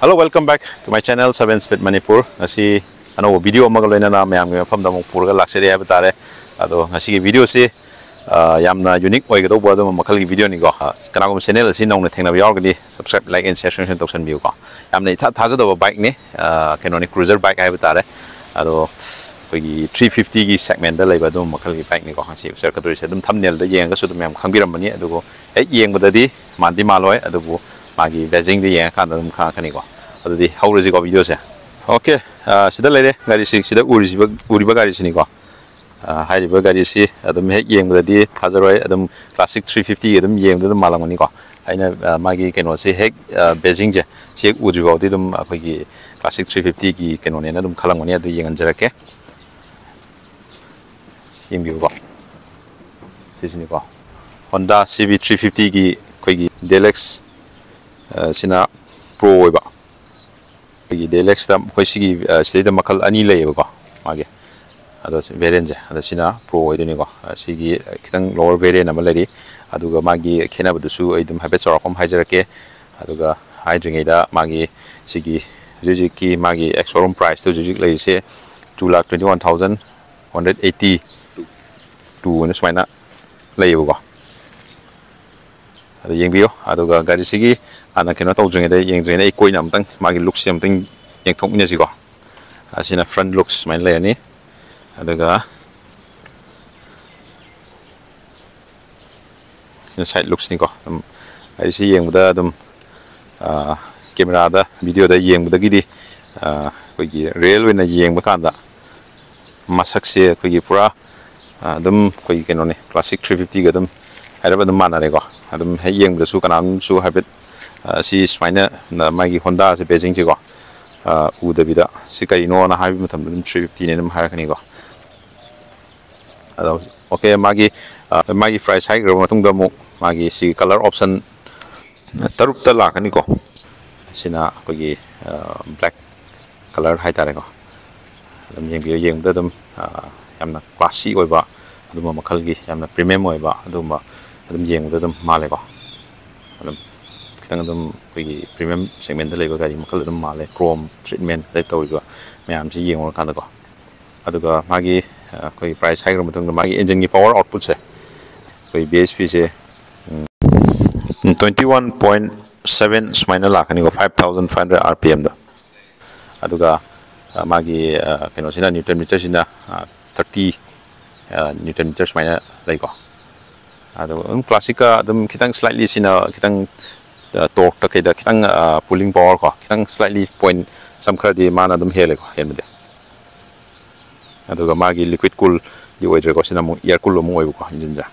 Hello, welcome back to my channel 7 Speed Manipur. Ngasi ano video amaga loina na mayam ngi mafam da mo purga laksari ha batare. Ado ngasi video si yamna unique oi gado bodo makhal gi video ni go. Kana ko channel si nong na thengna bi yaw gadi subscribe like and share tokshan bi ko. Yamna thaja do bike ni kenoni cruiser bike ha batare. Ado kogi 350 gi segment da leiba do makhal gi bike ni ko ngasi share ka dori se dum thumbnail da yeng ga su dum yam khangbiram bani ado ko yeng badadi mandi maloi ado bu magi beijing di yeng kan dum kha khani ko. Adi how is it video se okay sida lere gari si sida uriba gari sini ko hai riba gari si adum he yeng badadi thazaroi adum classic 350 adum yeng dum malang ni ko aina magi keno si he beijing je si uriba di dum akoi gi classic 350 gi keno ne na dum khalang ni adu yeng anjara ke sim bi ko sini ko Honda CB 350 gi koi gi Deluxe sina pro ba Deluxe da koi sigi sida makal ani lay ba mage ado variant je ado sina pro idini ko sigi kitang lower variant am lari aduga magi khena bu su idum habe charakom haijarake aduga haidring da magi sigi jujiki magi ex showroom price to jujik lay se 2,21,180 to ne swaina lay ba ado yeng bio aduga gari sigi ana kena tau jeng da yeng jeng ai koi nam tang magi looks yam tang yeng thong ni sigo asina front looks main le ni aduga side looks ni ko ai si yeng da dum camera da video da yeng da gidi koi gi real wena yeng ba kan da masak se koi gi pura dum koi keno ni classic 350 ga dum ai ba dum mana re ko adum he yeng da su kanam su habit si smaina na magi Honda se Beijing ji ko u da bida si kai no na habi matam dum 350 ne dum har kani ko ado okay magi price hike ro matung da mu magi si color option tarup ta la kani ko sina ko gi black color hai tare ko dum yeng da dum yamna classy oi ba adum makhal gi yamna premium oi ba adum adum yeng da dum male ko adum kitang dum koi premium segment da leba gari makhal dum male chrome treatment dai toy go mayam si yeng kan da ko aduga magi koi price high ram tung magi engine gi power output se koi bhp se 21.7 smaina lakh ni ko 5,500 rpm da aduga magi keno sina newton meter sina 30 newton meter smaina lai ko ado classic adum kitang slightly sina kitang torque ta keda kitang pulling power ko kitang slightly point some khadi mana dum hele ko helmede aduga magi liquid cool di oidre ko sina mu air cool mu oibu ko engine ja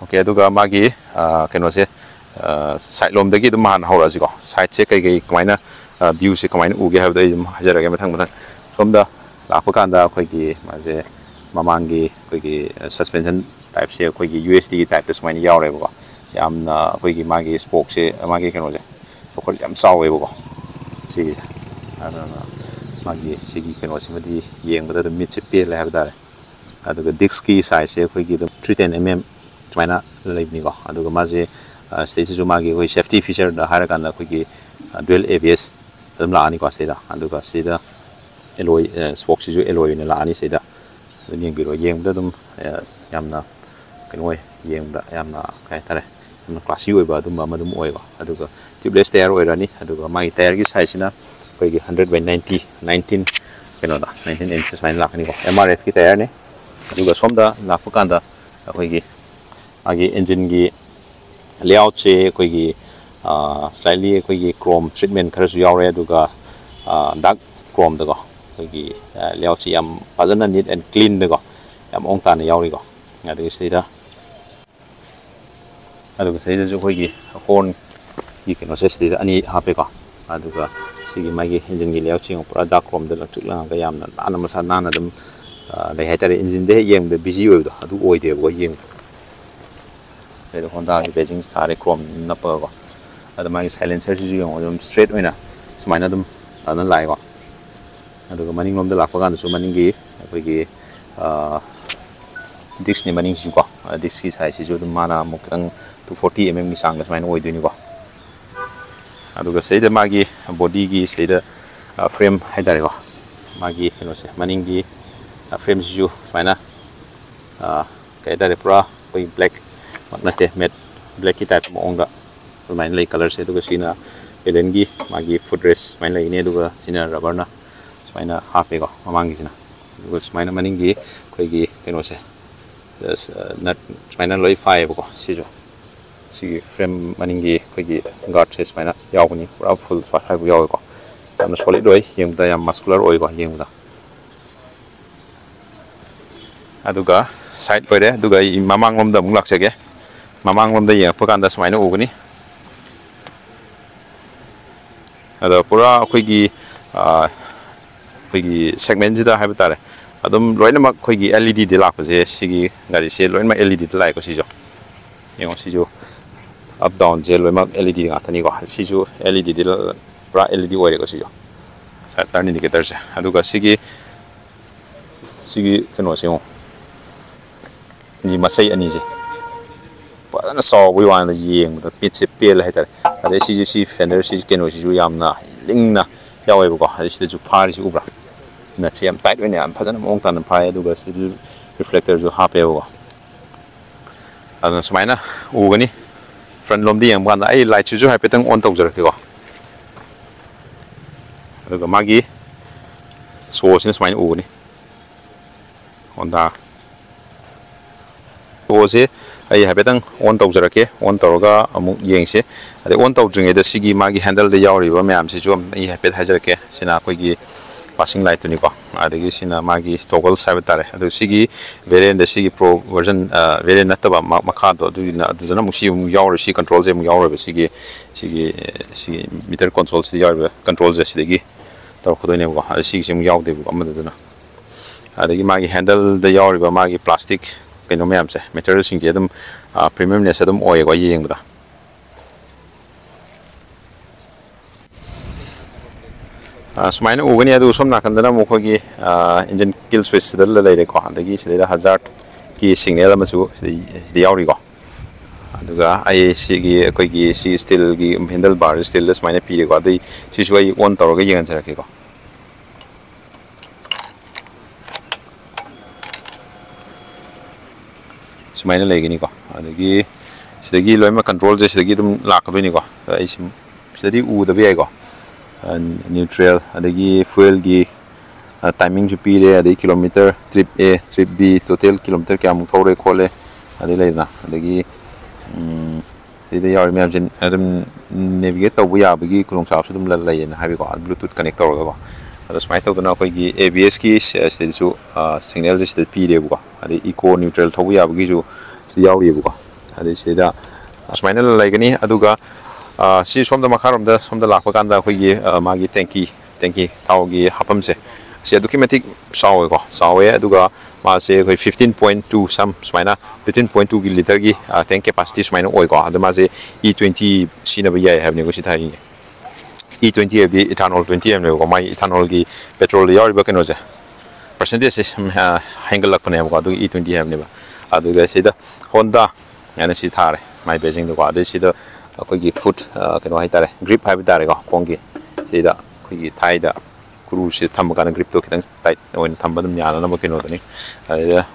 okay aduga magi keno se side lom dagi dum han hawra ji ko side che kai kamaina view se kamaina uge habda dum hajara ge mathang somda lakpa kanda khoi gi maje mamangi koi suspension type se koi USD type this mine yaure ko yamna koi magi spoke se magi keno je ko yam sawe ko sigi ana magi sigi keno se madi yeng bada mid se pe la habda aduga disc ki size se koi 310 mm china live ni ko aduga maje stage ju magi koi safety feature da hara kan koi dual ABS dum la ani ko se da aduga se da alloy spoke se ju alloy ni la ani se da yeng biro yeng da dum yamna kenoi yeng da yamna kai tare yamna classy oi ba dum ma dum oi ba aduga tubeless tire oi rani aduga mai tire gi size na koi gi 100 by 90 19 keno da 19 inches main lakh ni ko MRF ki tire ne aduga somda lakpa kanda koi gi agi engine gi layout che koi gi slightly koi gi chrome treatment khara su yaure aduga dark chrome da ko koi layout si yam pajana neat and clean de ko yam ong ta ne yauri ko adu sida ju koi gi horn gi keno se sida ani hape ko adu ga sigi magi engine gi layout ching pura dark chrome de electric la ga yam na ana masa na na dum le haitare engine de yem de busy oi do adu oi de go yem se de Honda gi Beijing star chrome na pa ko adu magi silencer ju yong straight oina sumaina dum ana lai ko aduga maning lom da lakpa kan su maning gi koi gi disc ni maning ju ko disc ki size ju dum mana mukang 240 mm ni sang ga main oi du ni ko aduga seida magi body gi seida frame haidare ko magi kenose maningi frame ju faina kaidare pura koi black nate matte black ki type mo onga main lay color se aduga sina elengi magi footrest main lay ne aduga sina rubber na maina hape ko mamangi sina aduga maina maningi koi gi kenose nut maina loi 5 ko sijo si frame maningi koi gi guard se maina yawni pura full swat hai yaw ko yamna solid oi yengda yam muscular oi ko yengda aduga side pore aduga mamang lomda mung laksege mamang lomda yeng pakanda smaina ugani ada pura koigi segment jida haibtare adum loina mak koigi LED de lak je sigi gari se loina LED de lai ko sijo yengo sijo up down je loina LED ga tani ko sijo LED de pura LED ore ko sijo sa turn indicator je aduga sigi kano se ni masai ani je pana saw we wan yeng da pit se pel hai tar ade si fender si keno si ju yamna lingna yawe ko ade si ju phari si ubra na chem tight we ne am phadana mong tan phai aduga si reflector ju hape ko adon smaina ugani front lom di yang ban ai light ju hai petang on tok jar ko aduga magi so sin smaina ugani honda ओसे आई हाबेतंग on तौजरके on तौरगा अमु येंगसे अदे on तौद्रिंगे the सिगी मागी handle दे यावरिबा ma'am से जो आई हाबेत हाजरके सिना कोइगी पासिंग लाइट तुनी को अदगी सिना मागी टॉगल साबे तारे अदु सिगी वेरिएंट द सिगी प्रो वर्जन वेरिएंट नतबा मखा दो दुना मुसी यावर सि कंट्रोल जे मु यावर सिगी मीटर कंट्रोल से यावर कंट्रोल जे सिगी तौर खदोने को सिगी से मु यावदे को अमदना अदगी मागी हैंडल द यावरिबा मागी प्लास्टिक keno मैम से material sing ge dum premium ne sadum oi ko yeng da smaina ugani adu som na kandana mo ko gi engine kill switch dal la le ko andagi sida hazard ki signal ma su di yauri ko aduga ai si gi ko gi si steel gi handle bar steel smaina pi ko adi si su ai on tor ga yeng jara ke ko smaina legini ko adagi sidagi loima control je sidagi dum lakadoni ko ai sidagi u da bi ko neutral adagi fuel gi timing ju pi re adagi kilometer trip A trip B total kilometer kya mu thore khole adai leina adagi sidai yar me ajin adam navigate to bu ya bagi kulong sa su dum la lain ha bi ko bluetooth connect to ko ada smai to na ko gi ABS ki sidai su signal je sidai pi re ko ade eco neutral thobu ya bagi ju yauri bu ko ade sida asmaina laigani aduga si somda makharom da somda lakpa kanda khoi gi magi tanki thaw gi hapam se si adukimatic sawe ko sawe aduga ma se khoi 15.2 sam smaina 15.2 gi liter gi tank capacity smaina oi ko adu ma se E20 sina ba ya have ne ko si thai E20 of the ethanol 20 am ne ko mai ethanol gi petrol yauri ba keno je percentage is angle lakne ko adu E20 have ne ba aduga sida Honda yana si thare mai beijing do ko adu sida ko gi foot keno hai tare grip hai tare ko kongi sida ko gi thai da kuru si tham kana grip to kitang tight oin tham badum yana na keno ni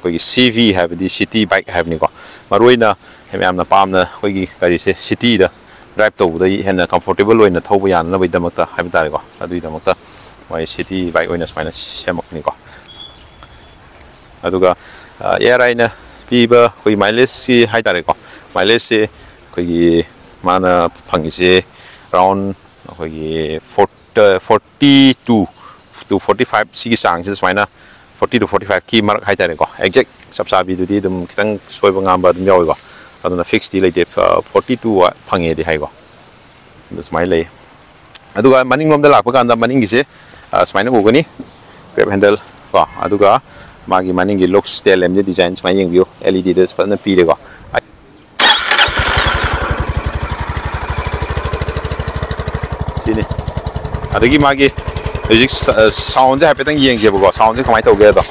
ko gi CV have the city bike have ni ko maroina hem am na pam na ko gi kari se city da drive to da hen comfortable oin na thobu yana na bai damakta hai tare ko adu damakta mai city bike oin na smaina semak ni ko aduga airline piba koi mileage si hai tare ko mileage se koi mana phangise around koi 42 to 45 si sang si smaina 40 to 45 ki mark hai tare ko exact sapsa bi du di dum kitang soiba ngamba dum yaw ko aduna fix di like 42 phange di hai ko this my lay aduga maning lom da lakpa kanda maning gi se smaina ugani grab handle ko aduga magi maning gi looks style em design mai yeng view LED des pa na pi re ko ini adagi magi music sound je hapetang yeng je ko sound je kamai to ge do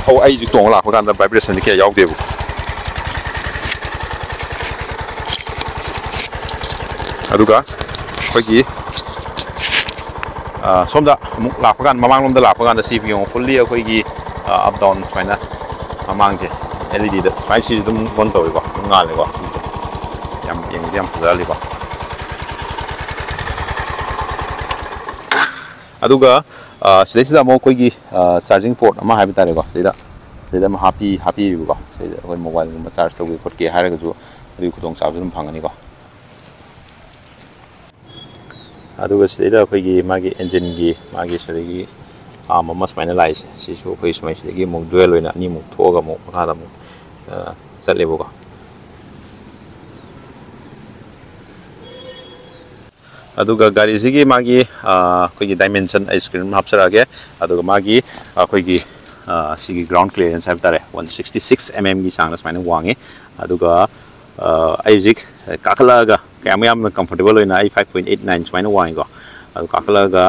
thâu ai chỉ tuồng là có cái vibration cái yếu đều aduga cái gì xong đó là có cái mang lom đó là có cái CPU fully cái gì up down phải nè mang chứ LED đó phải sử dụng con tàu đi qua ngal đi qua yang ra đi qua aduga sida sida mo koi gi charging port ama habi tare go sida ma happy go sida koi mobile ma charge tawgi khot ke haraga ju ri khutong chab dum phangani go aduga sida koi gi magi engine gi magi sida gi ama finalize si so koi smai sida gi mo dual loina ni mo thoga mo kha da mo chatle bo go aduga gari sigi magi koi dimension ice cream hapsara ge aduga magi koi gi sigi ground clearance have tare 166 mm gi changna smaina wangi aduga aizik kakala ga kamyam comfortable oina 5.89 smaina wangi go adu kakala ga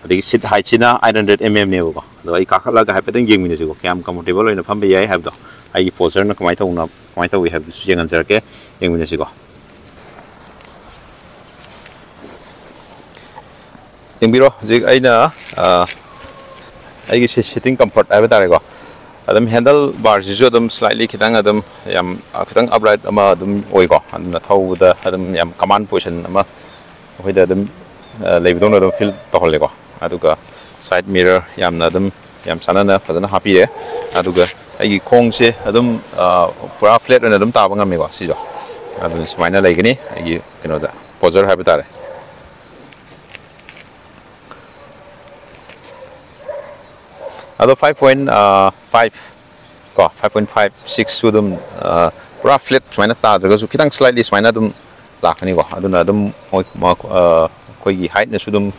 adi sit height china 800 mm ne go adu ai kakala ga haipeteng yengmine sigo kam comfortable oina phambe yai have do ai poser na kamai thau we have jengan jarke yengmine sigo yang biro jik aina ai gi sitting comfort ai bata go adam handle bar ji adam slightly khitang adam yam khitang upright ama adam oi go na thau da adam yam command position ama hoi da adam leibdong adam feel to hol go aduga side mirror yam na adam yam sanana fadana happy re aduga ai gi khong se adam pura flat na adam ta ba ngam go si jo adam smaina leigani ai gi kino da poser ha bata re ado 5.5 ko 5.56 sudum pura flat smaina ta jaga su kitang slightly smaina dum lakani ko aduna dum koi gi height na sudum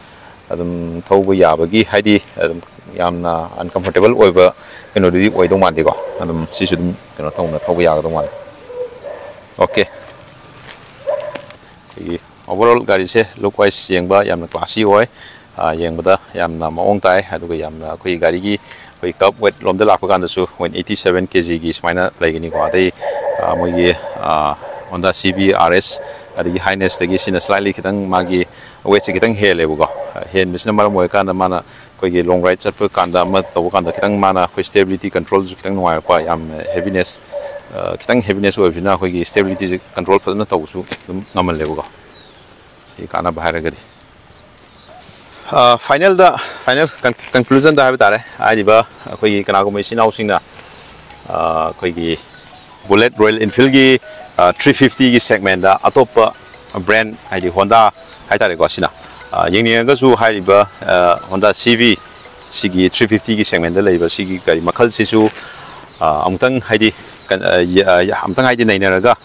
adum thobu ya bagi haidi adum yamna uncomfortable oiba kino di oi dong mandi ko adum si sudum kino thongna thobu ya dong mandi okay overall gari se look wise yengba yamna classy oi yang bada yam na maong tai aduga yam na koi gari gi koi cup weight lom da lak kan da su 187 kg gi smaina laigini ko adai moi gi Honda CB RS adigi highness tagi sina slightly kitang magi weight se kitang hele bu go hen misna mar moi kan da mana koi gi long ride chat kan da ma to kan da kitang mana koi stability control ju kitang nuai ko yam heaviness kitang heaviness oi bina koi gi stability control phadna to su ngamal le bu go si kana bahara gari final conclusion da habitare aiba koi kana ko machine housing na koi gi bullet royal enfield gi 350 gi segment da atop brand ID Honda haitare ko sina yengni ga su haiba Honda CV sigi 350 gi segment da leiba sigi gari makhal sisu amtang haidi amtang haidi nainaraga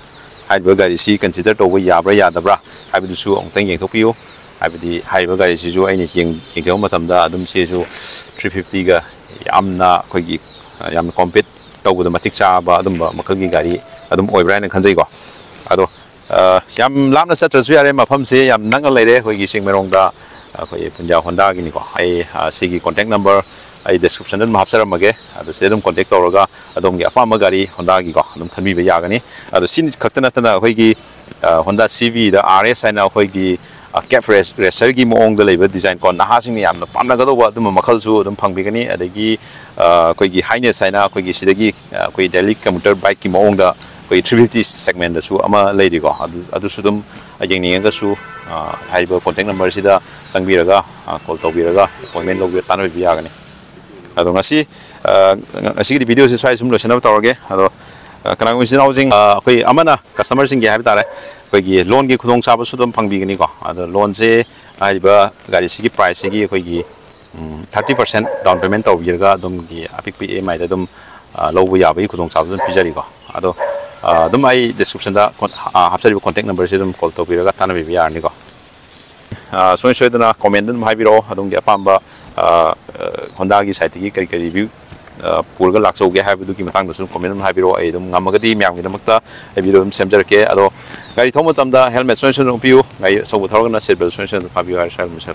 haiba gari si consider to yabra yadabra haibu su amtang yengthopiu abdi haiba gari sisu aini yengjo matamda adum sisu 350 ga yamna khoigi yamna compete tawda matik cha ba adum makal gi gari adum oibra na khanjai go ado yam lamna satrasu yare mafam se yam nang leire khoigi singmerong da khoi punja Honda gi ni ko ai sigi contact number ai description dan mahapsara mage ado sedum contact tawraga adom gi afama gari Honda gi ko adum khanbi ba yagani ado sin khaktana tana khoigi Honda CV da RS aina khoigi cap racer gi moong da leiba design kon na hasing yam na pamna ga do wa dum makhal su dum phangbi gani adagi koi gi highness aina koi gi sidagi koi daily commuter bike ki moong da koi 350 segment da su ama leidi go adu su dum ajeng ga su haiba contact number sida changbi raga call to bi raga appointment log bi tanoi bi yagani ado ngasi ngasi di video se sai sum lo chana tawage ado kana machine housing koi amana customer sing ge habi tare koi gi loan gi khudong chaba su dum phangbi gani ko ado loan se aiba gari sigi price gi koi gi 30% down payment taw birga dum gi apik pi EMI da dum lobu ya bai khudong chaba dum pijari ko ado dum ai description da hapsari contact number se dum call to birga tana bi yar ni ko so dana comment dum hai biro adum gi apamba Honda gi site gi kari review purga lakso ge ha bidu ki matang da sun comment hai biro ai dum ngamagadi myam gi damakta ai biro dum semjar ke ado gari thoma tamda helmet so piu ngai so thorga na seatbelt so ha biu ar shal misal